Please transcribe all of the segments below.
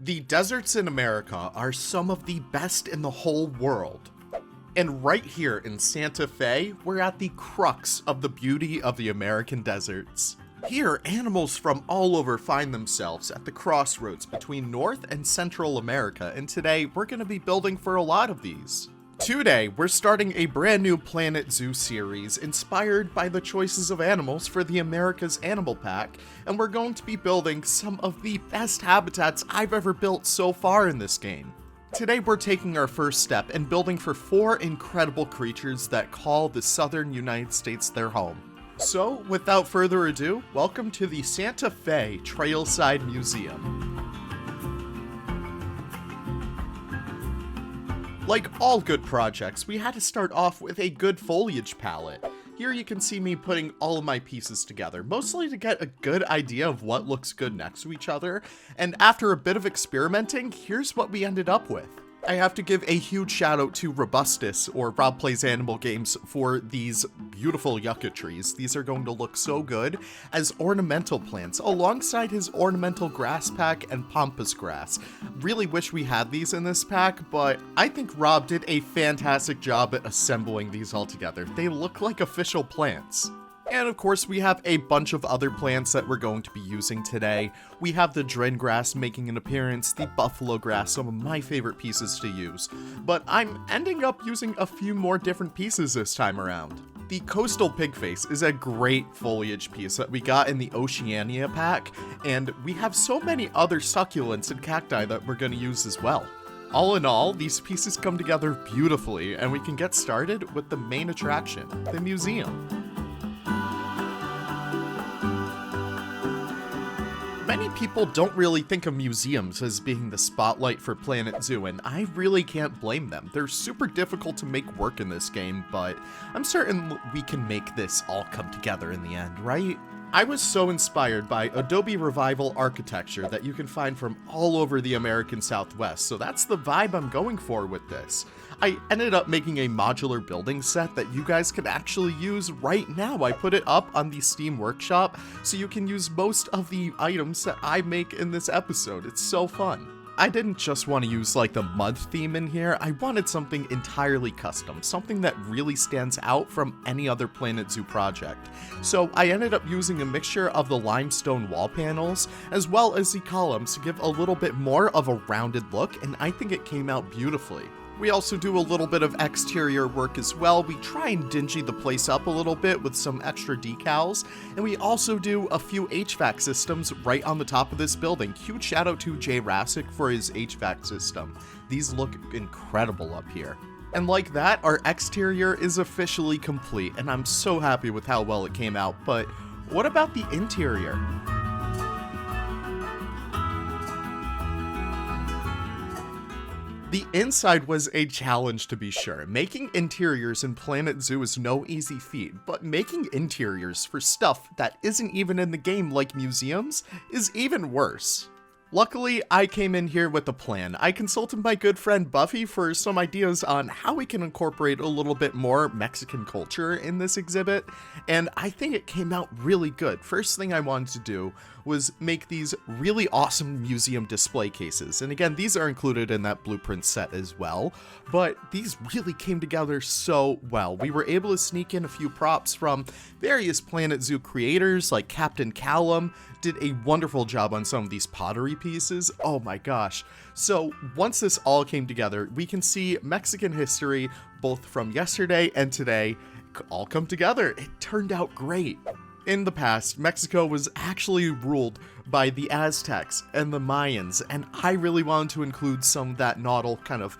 The deserts in America are some of the best in the whole world. And right here in Santa Fe, we're at the crux of the beauty of the American deserts. Here, animals from all over find themselves at the crossroads between North and Central America, and today we're going to be building for a lot of these. Today, we're starting a brand new Planet Zoo series inspired by the choices of animals for the America's Animal Pack, and we're going to be building some of the best habitats I've ever built so far in this game. Today we're taking our first step and building for 4 incredible creatures that call the southern United States their home. So, without further ado, welcome to the Santa Fe Trailside Museum. Like all good projects, we had to start off with a good foliage palette. Here you can see me putting all of my pieces together, mostly to get a good idea of what looks good next to each other, and after a bit of experimenting, here's what we ended up with. I have to give a huge shout out to Robustus, or Rob Plays Animal Games, for these beautiful yucca trees. These are going to look so good as ornamental plants, alongside his ornamental grass pack and pampas grass. Really wish we had these in this pack, but I think Rob did a fantastic job at assembling these all together. They look like official plants. And of course, we have a bunch of other plants that we're going to be using today. We have the drin grass making an appearance, the buffalo grass, some of my favorite pieces to use. But I'm ending up using a few more different pieces this time around. The coastal pigface is a great foliage piece that we got in the Oceania pack, and we have so many other succulents and cacti that we're going to use as well. All in all, these pieces come together beautifully, and we can get started with the main attraction, the museum. Many people don't really think of museums as being the spotlight for Planet Zoo, and I really can't blame them. They're super difficult to make work in this game, but I'm certain we can make this all come together in the end, right? I was so inspired by Adobe Revival architecture that you can find from all over the American Southwest, so that's the vibe I'm going for with this. I ended up making a modular building set that you guys can actually use right now. I put it up on the Steam Workshop, so you can use most of the items that I make in this episode. It's so fun. I didn't just want to use like the mud theme in here, I wanted something entirely custom, something that really stands out from any other Planet Zoo project. So I ended up using a mixture of the limestone wall panels, as well as the columns to give a little bit more of a rounded look, and I think it came out beautifully. We also do a little bit of exterior work as well. We try and dingy the place up a little bit with some extra decals, and we also do a few HVAC systems right on the top of this building. Huge shout out to Jay Rassick for his HVAC system. These look incredible up here. And like that, our exterior is officially complete, and I'm so happy with how well it came out, but what about the interior? The inside was a challenge to be sure. Making interiors in Planet Zoo is no easy feat, but making interiors for stuff that isn't even in the game like museums is even worse. Luckily, I came in here with a plan. I consulted my good friend Buffy for some ideas on how we can incorporate a little bit more Mexican culture in this exhibit, and I think it came out really good. First thing I wanted to do was make these really awesome museum display cases, and again, these are included in that blueprint set as well, but these really came together so well. We were able to sneak in a few props from various Planet Zoo creators like Captain Callum, did a wonderful job on some of these pottery pieces. Oh my gosh. So once this all came together, we can see Mexican history, both from yesterday and today, all come together. It turned out great. In the past, Mexico was actually ruled by the Aztecs and the Mayans, and I really wanted to include some of that nautical kind of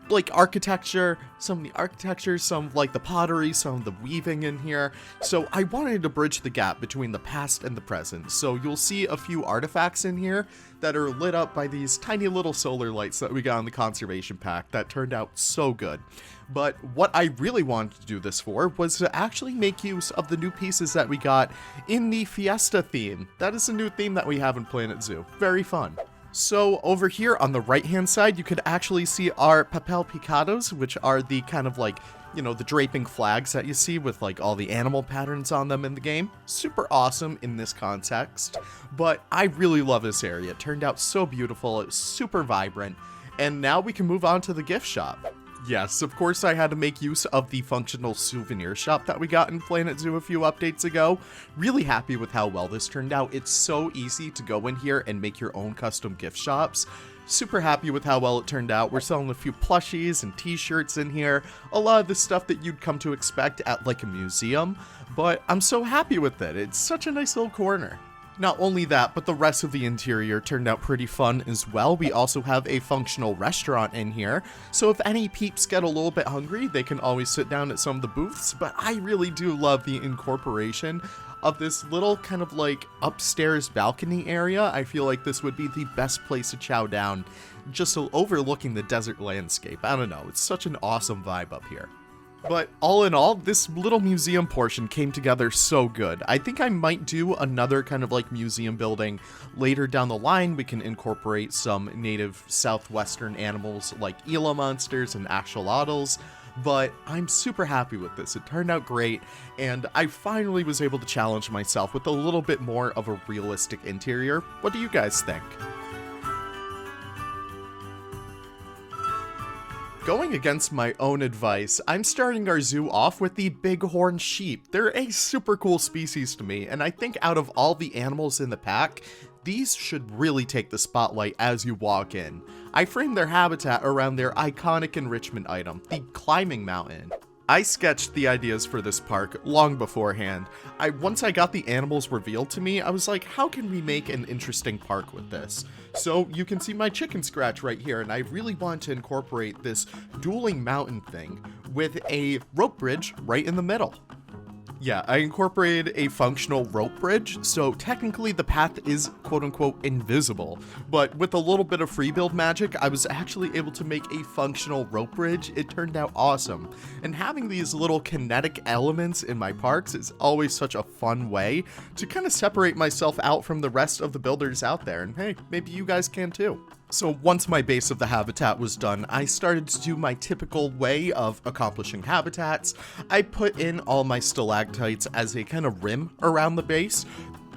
like architecture, some of the architecture, some of like the pottery, some of the weaving in here. So I wanted to bridge the gap between the past and the present. So you'll see a few artifacts in here that are lit up by these tiny little solar lights that we got in the conservation pack that turned out so good. But what I really wanted to do this for was to actually make use of the new pieces that we got in the Fiesta theme. That is a new theme that we have in Planet Zoo. Very fun. So over here on the right hand side, you could actually see our papel picados, which are the kind of like, you know, the draping flags that you see with like all the animal patterns on them in the game. Super awesome in this context, but I really love this area. It turned out so beautiful, it's super vibrant, and now we can move on to the gift shop. Yes, of course I had to make use of the functional souvenir shop that we got in Planet Zoo a few updates ago. Really happy with how well this turned out. It's so easy to go in here and make your own custom gift shops. Super happy with how well it turned out. We're selling a few plushies and t-shirts in here. A lot of the stuff that you'd come to expect at like a museum, but I'm so happy with it. It's such a nice little corner. Not only that, but the rest of the interior turned out pretty fun as well. We also have a functional restaurant in here, so if any peeps get a little bit hungry, they can always sit down at some of the booths, but I really do love the incorporation of this little kind of like upstairs balcony area. I feel like this would be the best place to chow down, just overlooking the desert landscape. I don't know, it's such an awesome vibe up here. But all in all, this little museum portion came together so good. I think I might do another kind of like museum building later down the line. We can incorporate some native southwestern animals like Gila monsters and axolotls. But I'm super happy with this. It turned out great, and I finally was able to challenge myself with a little bit more of a realistic interior. What do you guys think? Going against my own advice, I'm starting our zoo off with the bighorn sheep. They're a super cool species to me, and I think out of all the animals in the pack, these should really take the spotlight as you walk in. I framed their habitat around their iconic enrichment item, the climbing mountain. I sketched the ideas for this park long beforehand. Once I got the animals revealed to me, I was like, how can we make an interesting park with this? So you can see my chicken scratch right here, and I really want to incorporate this dueling mountain thing with a rope bridge right in the middle. Yeah, I incorporated a functional rope bridge, so technically the path is quote-unquote invisible, but with a little bit of free build magic, I was actually able to make a functional rope bridge. It turned out awesome, and having these little kinetic elements in my parks is always such a fun way to kind of separate myself out from the rest of the builders out there, and hey, maybe you guys can too. So once my base of the habitat was done, I started to do my typical way of accomplishing habitats. I put in all my stalactites as a kind of rim around the base.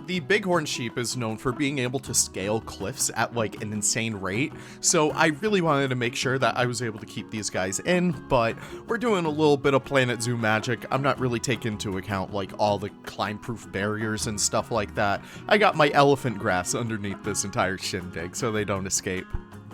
The bighorn sheep is known for being able to scale cliffs at like an insane rate, so I really wanted to make sure that I was able to keep these guys in, but we're doing a little bit of Planet Zoo magic. I'm not really taking into account like all the climb-proof barriers and stuff like that. I got my elephant grass underneath this entire shindig so they don't escape.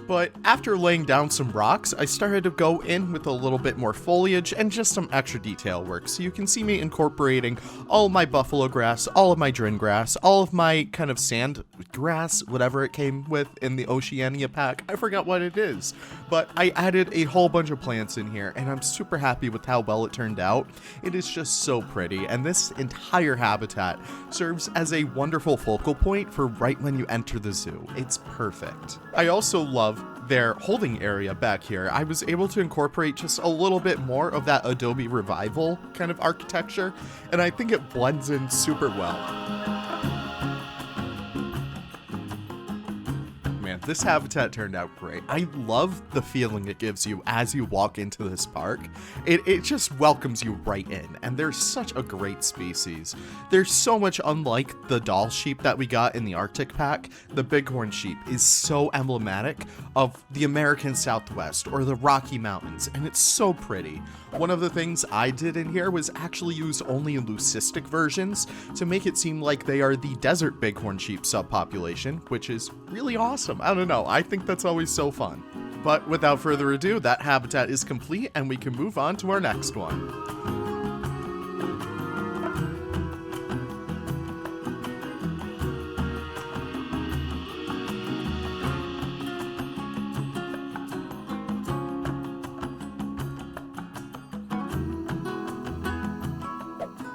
But after laying down some rocks, I started to go in with a little bit more foliage and just some extra detail work. So you can see me incorporating all of my buffalo grass, all of my drin grass, all of my kind of sand grass, whatever it came with in the Oceania pack. I forgot what it is, but I added a whole bunch of plants in here, and I'm super happy with how well it turned out. It is just so pretty, and this entire habitat serves as a wonderful focal point for right when you enter the zoo. It's perfect. I also love their holding area back here. I was able to incorporate just a little bit more of that Adobe Revival kind of architecture, and I think it blends in super well. Man, this habitat turned out great. I love the feeling it gives you as you walk into this park. It just welcomes you right in, and they're such a great species. They're so much unlike the doll sheep that we got in the Arctic pack. The bighorn sheep is so emblematic of the American Southwest or the Rocky Mountains, and it's so pretty. One of the things I did in here was actually use only leucistic versions to make it seem like they are the desert bighorn sheep subpopulation, which is really awesome. I don't know, I think that's always so fun. But without further ado, that habitat is complete and we can move on to our next one.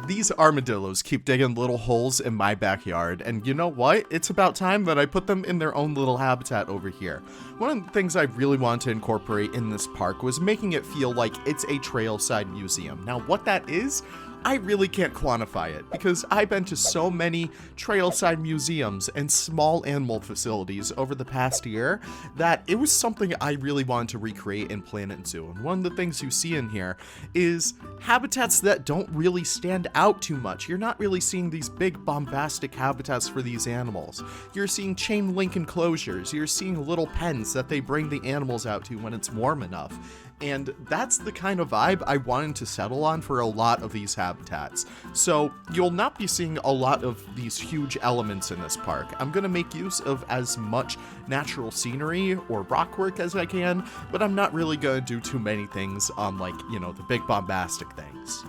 These armadillos keep digging little holes in my backyard, and you know what? It's about time that I put them in their own little habitat over here. One of the things I really wanted to incorporate in this park was making it feel like it's a trailside museum. Now, what that is, I really can't quantify it because I've been to so many trailside museums and small animal facilities over the past year that it was something I really wanted to recreate in Planet Zoo. And one of the things you see in here is habitats that don't really stand out too much. You're not really seeing these big bombastic habitats for these animals. You're seeing chain link enclosures. You're seeing little pens that they bring the animals out to when it's warm enough. And that's the kind of vibe I wanted to settle on for a lot of these habitats. So you'll not be seeing a lot of these huge elements in this park. I'm going to make use of as much natural scenery or rock work as I can, but I'm not really going to do too many things on, like, you know, the big bombastic things.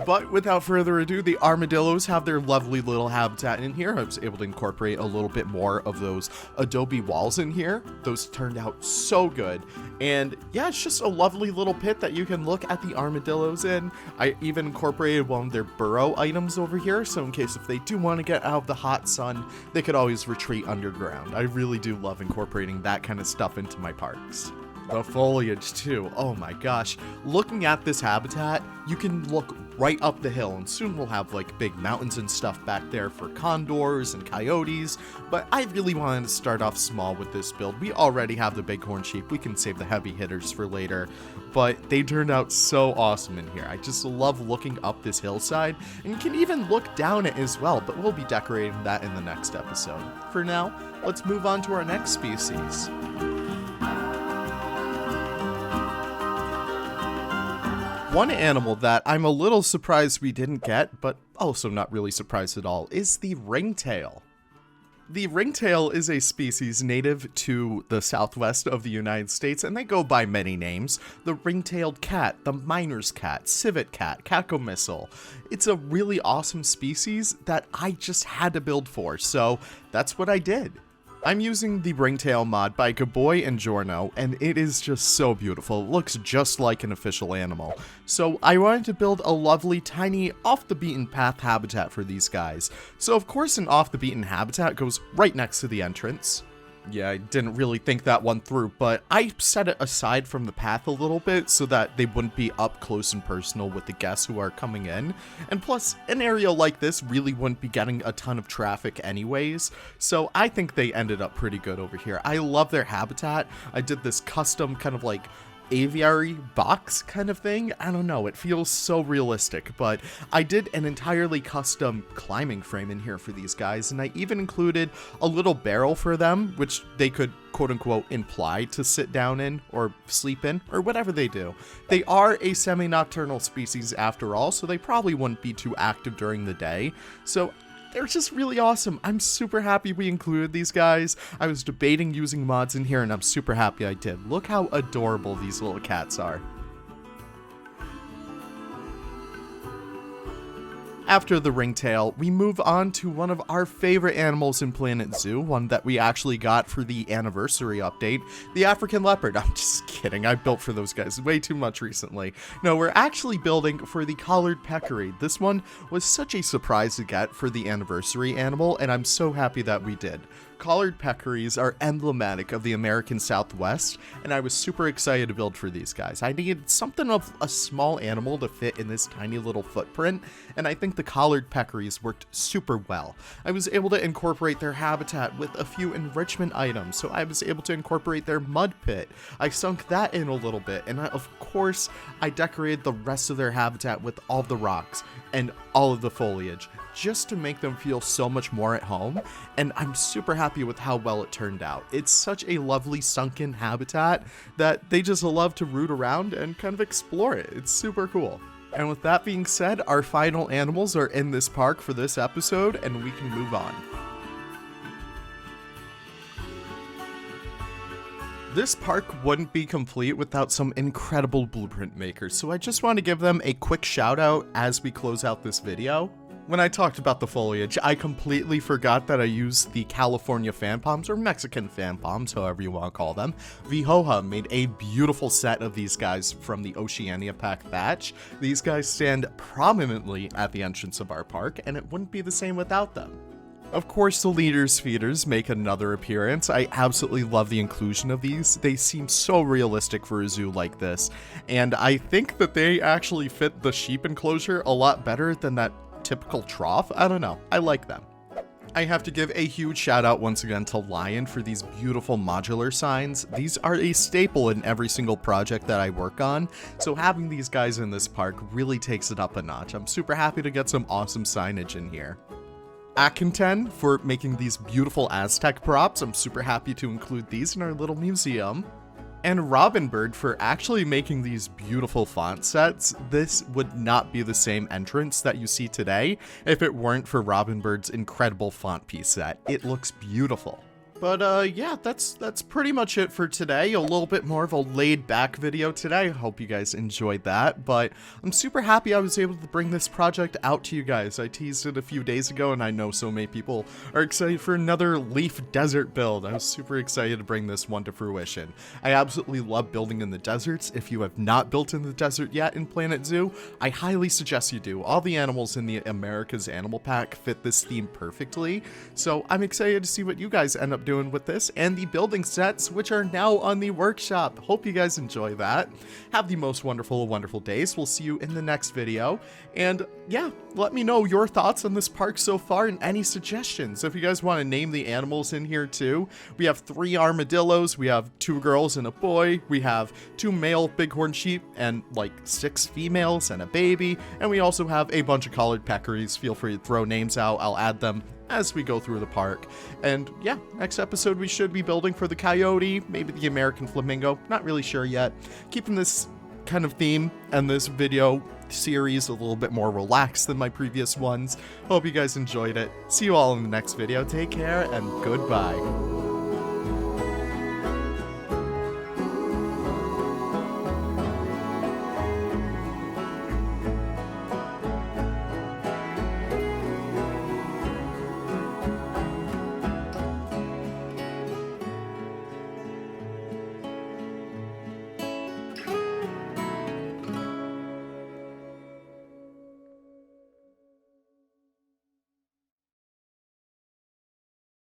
But without further ado, the armadillos have their lovely little habitat in here. I was able to incorporate a little bit more of those adobe walls in here. Those turned out so good. And yeah, it's just a lovely little pit that you can look at the armadillos in. I even incorporated one of their burrow items over here, so in case if they do want to get out of the hot sun, they could always retreat underground. I really do love incorporating that kind of stuff into my parks. The foliage too, oh my gosh. Looking at this habitat, you can look right up the hill, and soon we'll have like big mountains and stuff back there for condors and coyotes, but I really wanted to start off small with this build. We already have the bighorn sheep, we can save the heavy hitters for later, but they turned out so awesome in here. I just love looking up this hillside, and you can even look down it as well, but we'll be decorating that in the next episode. For now, let's move on to our next species. One animal that I'm a little surprised we didn't get, but also not really surprised at all, is the ringtail. The ringtail is a species native to the southwest of the United States, and they go by many names. The ring-tailed cat, the miner's cat, civet cat, cacomissile. It's a really awesome species that I just had to build for, so that's what I did. I'm using the Ringtail mod by Gaboy and Giorno, and it is just so beautiful. It looks just like an official animal. So I wanted to build a lovely, tiny, off-the-beaten-path habitat for these guys. So of course an off-the-beaten habitat goes right next to the entrance. Yeah, I didn't really think that one through, but I set it aside from the path a little bit so that they wouldn't be up close and personal with the guests who are coming in. And plus, an area like this really wouldn't be getting a ton of traffic anyways, so I think they ended up pretty good over here. I love their habitat. I did this custom kind of like aviary box kind of thing. I don't know, it feels so realistic, but I did an entirely custom climbing frame in here for these guys, and I even included a little barrel for them, which they could quote-unquote imply to sit down in or sleep in or whatever they do. They are a semi-nocturnal species after all, so they probably wouldn't be too active during the day, so they're just really awesome. I'm super happy we included these guys. I was debating using mods in here, and I'm super happy I did. Look how adorable these little cats are. After the ringtail, we move on to one of our favorite animals in Planet Zoo, one that we actually got for the anniversary update, the African leopard. I'm just kidding, I built for those guys way too much recently. No, we're actually building for the collared peccary. This one was such a surprise to get for the anniversary animal, and I'm so happy that we did. Collared peccaries are emblematic of the American Southwest, and I was super excited to build for these guys. I needed something of a small animal to fit in this tiny little footprint, and I think the collared peccaries worked super well. I was able to incorporate their habitat with a few enrichment items, so I was able to incorporate their mud pit. I sunk that in a little bit, and of course, I decorated the rest of their habitat with all the rocks and all of the foliage, just to make them feel so much more at home, and I'm super happy with how well it turned out. It's such a lovely sunken habitat that they just love to root around and kind of explore it. It's super cool. And with that being said, our final animals are in this park for this episode, and we can move on. This park wouldn't be complete without some incredible blueprint makers, so I just want to give them a quick shout out as we close out this video. When I talked about the foliage, I completely forgot that I used the California fan palms, or Mexican fan palms, however you want to call them. Vihoja made a beautiful set of these guys from the Oceania Pack batch. These guys stand prominently at the entrance of our park, and it wouldn't be the same without them. Of course, the leaders' feeders make another appearance. I absolutely love the inclusion of these. They seem so realistic for a zoo like this, and I think that they actually fit the sheep enclosure a lot better than that typical trough. I don't know. I like them. I have to give a huge shout out once again to Lion for these beautiful modular signs. These are a staple in every single project that I work on, so having these guys in this park really takes it up a notch. I'm super happy to get some awesome signage in here. Akinten for making these beautiful Aztec props. I'm super happy to include these in our little museum. And Robinbird for actually making these beautiful font sets. This would not be the same entrance that you see today if it weren't for Robinbird's incredible font piece set. It looks beautiful. But yeah, that's pretty much it for today. A little bit more of a laid back video today. Hope you guys enjoyed that, but I'm super happy I was able to bring this project out to you guys. I teased it a few days ago, and I know so many people are excited for another Leaf Desert build. I was super excited to bring this one to fruition. I absolutely love building in the deserts. If you have not built in the desert yet in Planet Zoo, I highly suggest you do. All the animals in the America's Animal Pack fit this theme perfectly, so I'm excited to see what you guys end up doing with this and the building sets, which are now on the workshop. Hope you guys enjoy that. Have the most wonderful days. We'll see you in the next video, and yeah, let me know your thoughts on this park so far and any suggestions. If you guys want to name the animals in here too, we have 3 armadillos, we have 2 girls and a boy, we have 2 male bighorn sheep and like 6 females and a baby, and we also have a bunch of collared peccaries. Feel free to throw names out. I'll add them as we go through the park. And yeah, next episode we should be building for the coyote, maybe the American flamingo, not really sure yet. Keeping this kind of theme and this video series a little bit more relaxed than my previous ones. Hope you guys enjoyed it. See you all in the next video. Take care and goodbye.